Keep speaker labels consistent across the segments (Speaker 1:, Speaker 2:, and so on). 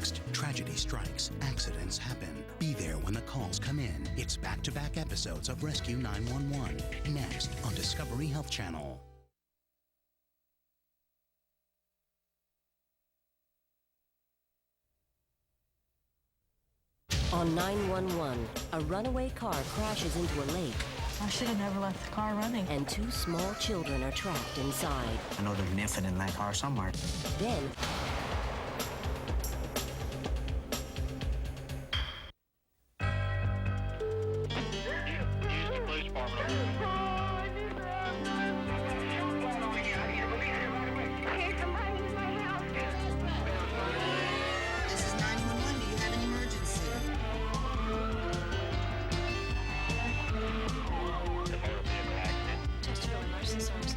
Speaker 1: Next, tragedy strikes, accidents happen. Be there when the calls come in. It's back-to-back episodes of Rescue 911. Next on Discovery Health Channel.
Speaker 2: On 911, a runaway car crashes into a lake.
Speaker 3: I should have never left the car running.
Speaker 2: And two small children are trapped inside.
Speaker 4: I know there's an infant in that car somewhere.
Speaker 2: Then,
Speaker 5: This is 911. Do you have an emergency?
Speaker 3: Chesterfield Emergency Service.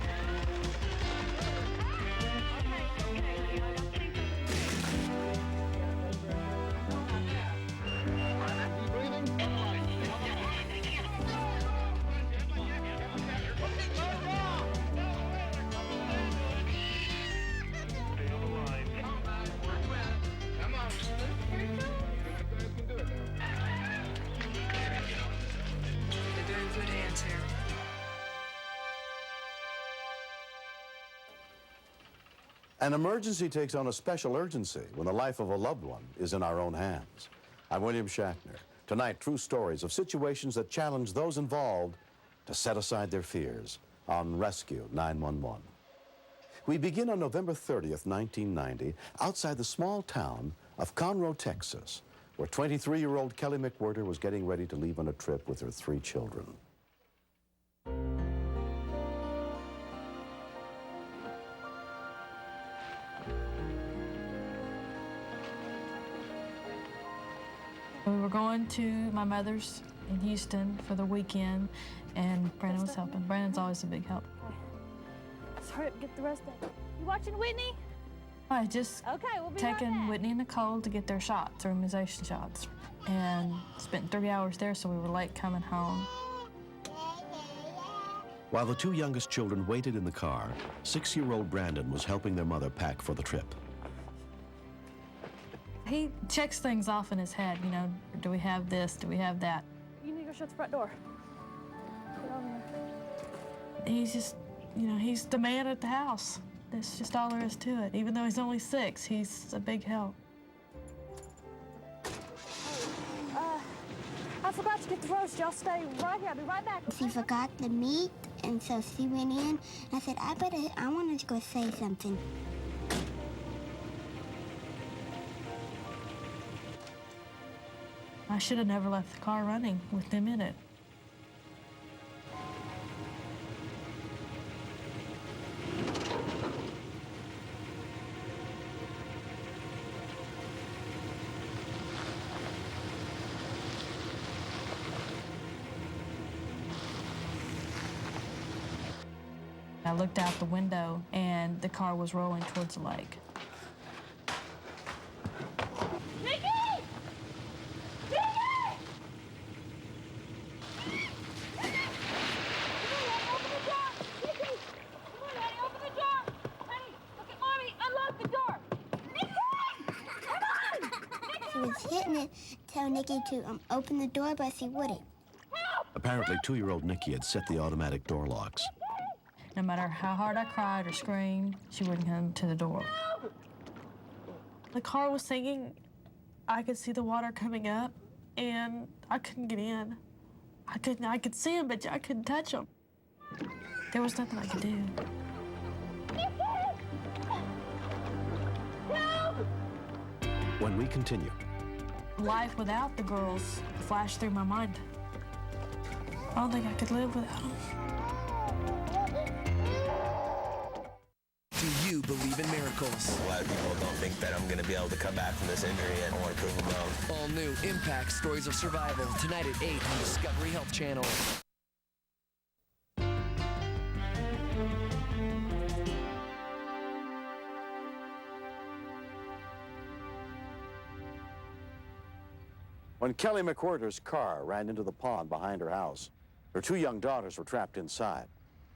Speaker 5: You're doing good hands here.
Speaker 6: An emergency takes on a special urgency when the life of a loved one is in our own hands. I'm William Shatner. Tonight, true stories of situations that challenge those involved to set aside their fears on Rescue 911. We begin on November 30th, 1990, outside the small town of Conroe, Texas, where 23-year-old Kelly McWhirter was getting ready to leave on a trip with her 3 children.
Speaker 3: We were going to my mother's in Houston for the weekend, and Brandon was helping. Brandon's always a big help.
Speaker 7: Let's hurry up and get the rest of it. You watching Whitney?
Speaker 3: I just
Speaker 7: Okay, we'll be right
Speaker 3: taken
Speaker 7: back.
Speaker 3: Whitney and Nicole to get their shots, their immunization shots, and spent 3 hours there, so we were late coming home.
Speaker 8: While the 2 youngest children waited in the car, 6-year-old Brandon was helping their mother pack for the trip.
Speaker 3: He checks things off in his head, you know, do we have this, do we have that?
Speaker 7: You need to go shut the front door. Get on there.
Speaker 3: He's just, you know, he's the man at the house. That's just all there is to it. Even though he's only 6, he's a big help.
Speaker 7: I forgot to get the roast. Y'all stay right here. I'll be right back.
Speaker 9: She forgot the meat, and so she went in. And I said, I want to go say something.
Speaker 3: I should have never left the car running with them in it. I looked out the window, and the car was rolling towards the lake.
Speaker 7: Nikki! Nikki! Nikki! Open the door! Nikki! Come on, honey, open the door! Honey, look at Mommy! Unlock the door! Nikki! Come on!
Speaker 9: She was hitting it, telling Nikki to open the door, but she wouldn't.
Speaker 8: Apparently, 2-year-old Nikki had set the automatic door locks.
Speaker 3: No matter how hard I cried or screamed, she wouldn't come to the door. The car was singing. I could see the water coming up, and I couldn't get in. I could see him, but I couldn't touch him. There was nothing I could do.
Speaker 8: When we continue,
Speaker 3: Life without the girls flashed through my mind. I don't think I could live without them.
Speaker 10: Do you believe in miracles?
Speaker 11: A lot of people don't think that I'm going to be able to come back from this injury, and I want to prove them wrong.
Speaker 10: All new Impact Stories of Survival, tonight at 8 on Discovery Health Channel.
Speaker 6: When Kelly McWhirter's car ran into the pond behind her house, her 2 young daughters were trapped inside.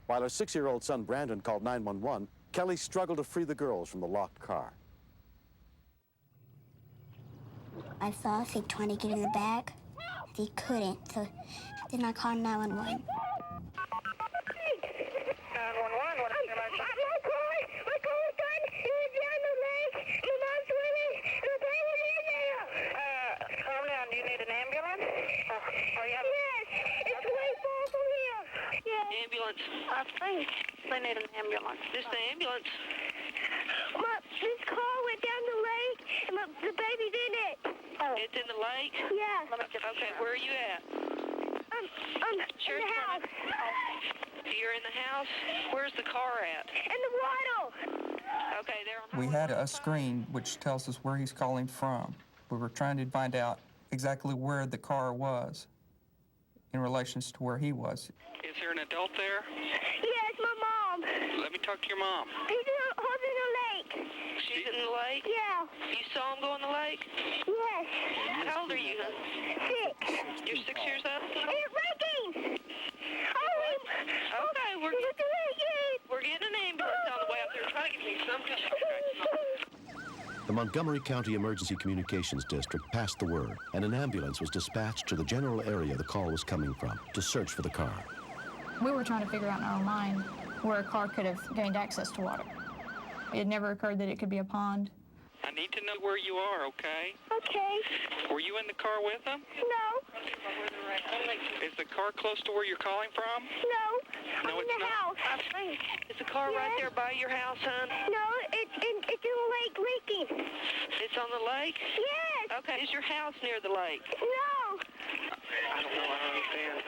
Speaker 6: While her 6-year-old son Brandon called 911, Kelly struggled to free the girls from the locked car.
Speaker 9: I saw Sig trying to get in the back. He couldn't, so then I called 911.
Speaker 7: Ambulance. I think they need an ambulance. This the ambulance. This car went down the lake, and the baby's in it. Oh. It's in the lake? Yeah. Okay, where are you at? I'm in the house. You're in the house? Where's the car at? In the water. Okay, they're on.
Speaker 12: We had a screen which tells us where he's calling from. We were trying to find out exactly where the car was in relation to where he was.
Speaker 13: Is there an adult there?
Speaker 7: Yeah, it's my mom.
Speaker 13: Let me talk to your mom.
Speaker 7: He's in the lake.
Speaker 13: She's in the lake?
Speaker 7: Yeah.
Speaker 13: You saw him go in the lake?
Speaker 7: Yes.
Speaker 13: How old are you?
Speaker 7: 6.
Speaker 13: You're 6 years old?
Speaker 7: It's leaking.
Speaker 13: Okay, we're getting an ambulance on the way out there. Try to get me some kind of...
Speaker 8: The Montgomery County Emergency Communications District passed the word, and an ambulance was dispatched to the general area the call was coming from to search for the car.
Speaker 14: We were trying to figure out in our own mind where a car could have gained access to water. It never occurred that it could be a pond.
Speaker 13: I need to know where you are, okay?
Speaker 7: Okay.
Speaker 13: Were you in the car with them?
Speaker 7: No.
Speaker 13: Is the car close to where you're calling from?
Speaker 7: No.
Speaker 13: No,
Speaker 7: I'm in the house.
Speaker 13: Is the car right there by your house, hon?
Speaker 7: No, it's in the lake leaking.
Speaker 13: It's on the lake?
Speaker 7: Yes.
Speaker 13: Okay. Is your house near the lake?
Speaker 7: No.
Speaker 13: I don't know. I don't understand.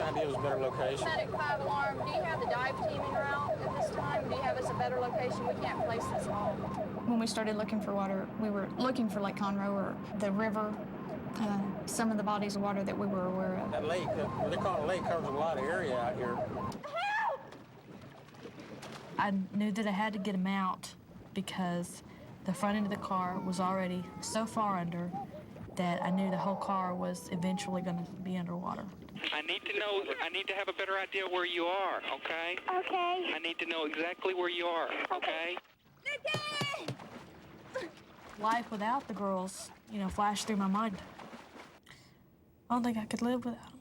Speaker 15: Idea was a better location.
Speaker 14: Medic 5 alarm, do you have the dive team en route at this time? Do you have us a better location? We can't place this all. When we started looking for water, we were looking for Lake Conroe or the river, some of the bodies of water that we were aware of.
Speaker 15: That lake, what they call a lake, covers a lot of area out here.
Speaker 3: I knew that I had to get him out because the front end of the car was already so far under that I knew the whole car was eventually going to be underwater.
Speaker 13: I need to have a better idea where you are, okay?
Speaker 7: Okay.
Speaker 13: I need to know exactly where you are, okay?
Speaker 3: Life without the girls, flashed through my mind. I don't think I could live without them.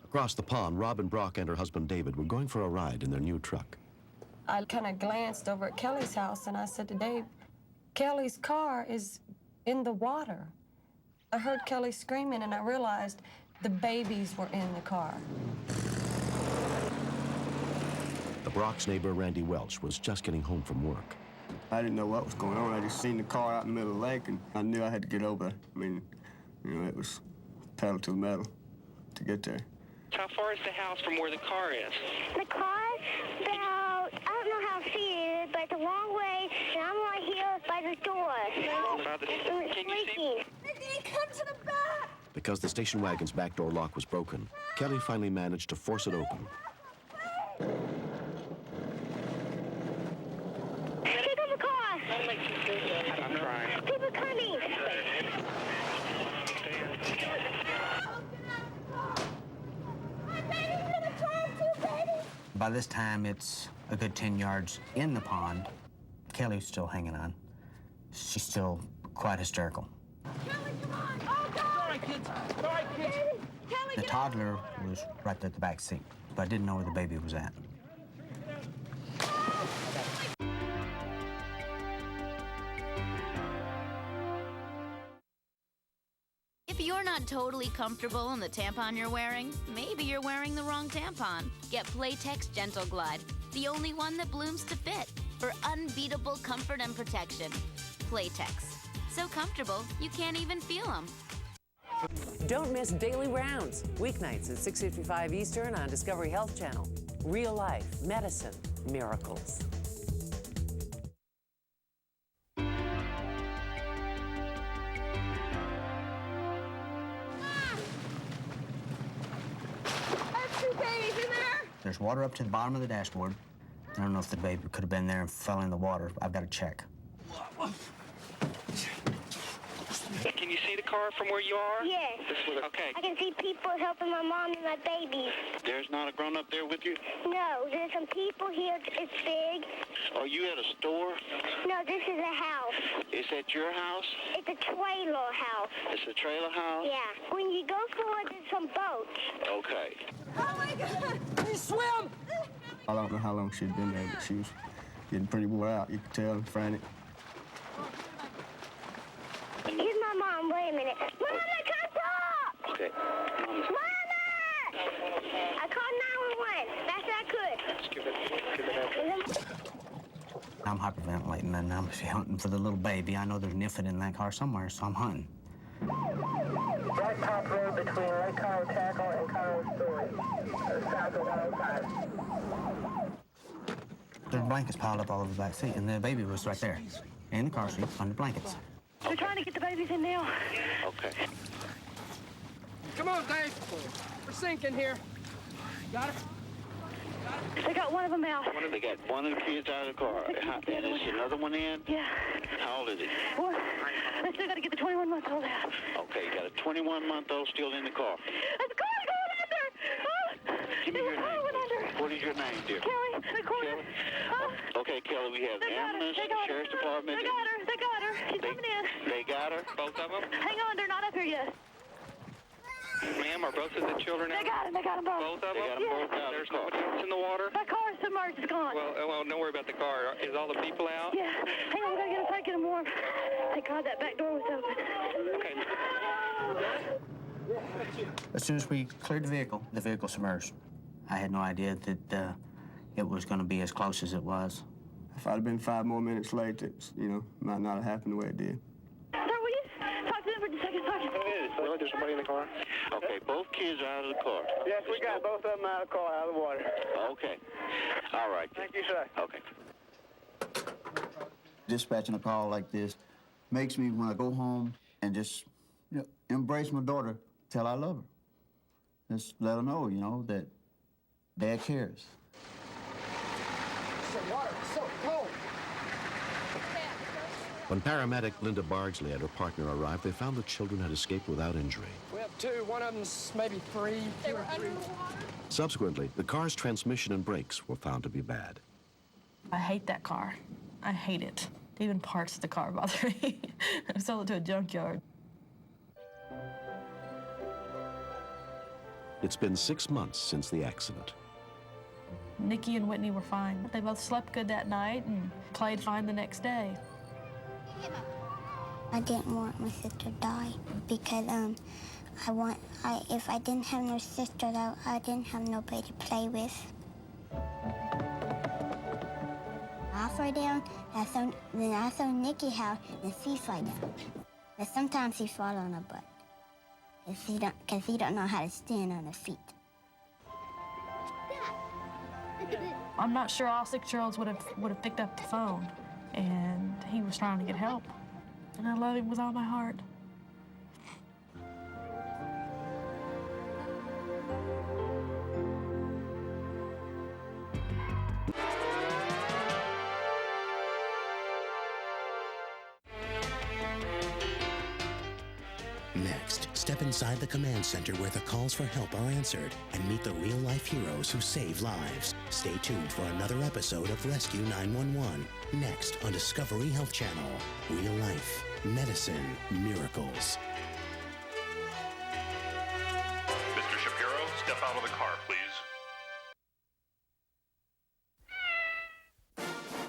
Speaker 8: Across the pond, Robin Brock and her husband David were going for a ride in their new truck.
Speaker 16: I kind of glanced over at Kelly's house and I said to Dave, Kelly's car is in the water. I heard Kelly screaming and I realized the babies were in the car.
Speaker 8: The Brock's neighbor, Randy Welch, was just getting home from work.
Speaker 17: I didn't know what was going on. I just seen the car out in the middle of the lake, and I knew I had to get over. I mean, it was pedal to the metal to get there.
Speaker 13: How far is the house from where the car is?
Speaker 7: The car about, I don't know how to see it, but it's a long way, and I'm right here by the door.
Speaker 13: Can you see?
Speaker 7: Come to the back!
Speaker 8: Because the station wagon's back door lock was broken, Kelly finally managed to force it open.
Speaker 7: Get in the car!
Speaker 13: I'm trying.
Speaker 7: People coming!
Speaker 4: By this time, it's a good 10 yards in the pond. Kelly's still hanging on. She's still quite hysterical.
Speaker 7: Kelly, come on! Oh, God!
Speaker 15: All right, kids. All right, kids.
Speaker 7: Kelly,
Speaker 4: The toddler was right at the back seat, but I didn't know where the baby was at.
Speaker 18: If you're not totally comfortable in the tampon you're wearing, maybe you're wearing the wrong tampon. Get Playtex Gentle Glide, the only one that blooms to fit, for unbeatable comfort and protection. Playtex. So comfortable, you can't even feel them.
Speaker 19: Don't miss Daily Rounds, weeknights at 6:55 Eastern on Discovery Health Channel. Real life, medicine, miracles.
Speaker 4: There's water up to the bottom of the dashboard. I don't know if the baby could have been there and fell in the water. I've got to check.
Speaker 13: Can you see
Speaker 20: see the car from where you are?
Speaker 9: Yes.
Speaker 20: Okay.
Speaker 9: I can see people helping my mom and my babies.
Speaker 21: There's not a grown-up there with you?
Speaker 9: No, there's some people here. It's big.
Speaker 21: Are you at a store?
Speaker 9: No, this is a house.
Speaker 21: Is that your house?
Speaker 9: It's a trailer house.
Speaker 21: It's a trailer house?
Speaker 9: Yeah. When you go forward, there's some boats.
Speaker 21: Okay.
Speaker 7: Oh my God! You swim!
Speaker 17: I don't know how long she'd been there, but she was getting pretty wore out. You could tell, and frantic.
Speaker 9: Here's my mom. Wait a minute. Mama, come talk!
Speaker 21: Okay.
Speaker 9: Mama! I called 911. That's what I could.
Speaker 21: Let's give it.
Speaker 4: I'm hyperventilating, and I'm hunting for the little baby. I know there's Niffin in that car somewhere, so I'm hunting.
Speaker 22: Black Top Road between Lake Cairo Tackle and Cairo Storage, south of 105.
Speaker 4: There's blankets piled up all over the back seat, and the baby was right there, in the car seat, under blankets.
Speaker 13: They're trying to get the babies in now.
Speaker 21: Okay.
Speaker 15: Come on, Dave. We're sinking here. Got it?
Speaker 13: They got one of them out.
Speaker 21: They got one of the kids out of the car. And is another one in?
Speaker 13: Yeah.
Speaker 21: How old is he?
Speaker 13: Well, they still got to get the 21-month-old out.
Speaker 21: Okay, you got a 21-month-old still in the car.
Speaker 13: It's going under! Oh!
Speaker 21: Give me your name.
Speaker 13: Under.
Speaker 21: What is your name, dear?
Speaker 13: Kelly, the corner.
Speaker 21: Oh. Okay, Kelly, we have the ambulance, sheriff's department.
Speaker 13: They got her. They got her. She's coming in.
Speaker 21: They got her?
Speaker 20: Both of them?
Speaker 13: Hang on, they're not up here yet.
Speaker 20: Ma'am, are both of the children out?
Speaker 13: They got them. They got them both.
Speaker 20: Both of them?
Speaker 21: They got them both out.
Speaker 20: There's nobody else in the water?
Speaker 13: The car is submerged. It's gone.
Speaker 20: Well, don't worry about the car. Is all the people out?
Speaker 13: Yeah. Hang on, we gotta get inside, get them warm. Thank God that back door was open.
Speaker 20: Okay.
Speaker 4: As soon as we cleared the vehicle submerged. I had no idea that it was going to be as close as it was.
Speaker 17: If I'd have been 5 more minutes late, it, might not have happened the way it did.
Speaker 13: Sir, will you talk to them for just a second?
Speaker 21: Really? There's somebody in the car? Okay, both kids are out of the car.
Speaker 15: Yes, we got both of them out of the car, out of the water.
Speaker 21: Okay. All right.
Speaker 15: Thank you, sir.
Speaker 21: Okay.
Speaker 23: Dispatching a call like this makes me want to go home and just embrace my daughter, tell I love her. Just let her know, that Dad cares.
Speaker 15: The water is so cold.
Speaker 8: When paramedic Linda Bardsley and her partner arrived, they found the children had escaped without injury.
Speaker 15: We have 2. One of them's maybe 3.
Speaker 14: They were under the water?
Speaker 8: Subsequently, the car's transmission and brakes were found to be bad.
Speaker 3: I hate that car. I hate it. Even parts of the car bother me. I sold it to a junkyard.
Speaker 8: It's been 6 months since the accident.
Speaker 3: Nikki and Whitney were fine. They both slept good that night and played fine the next day.
Speaker 9: I didn't want my sister to die because if I didn't have no sister, I didn't have nobody to play with. I fall down, then I saw Nikki how and she fall down. But sometimes he fall on her butt because he don't know how to stand on her feet.
Speaker 3: I'm not sure all 6-year-olds would have picked up the phone, and he was trying to get help. And I love him with all my heart.
Speaker 1: Next, step inside the command center where the calls for help are answered and meet the real-life heroes who save lives. Stay tuned for another episode of Rescue 911, next on Discovery Health Channel. Real life, medicine, miracles.
Speaker 24: Mr. Shapiro, step out of the car.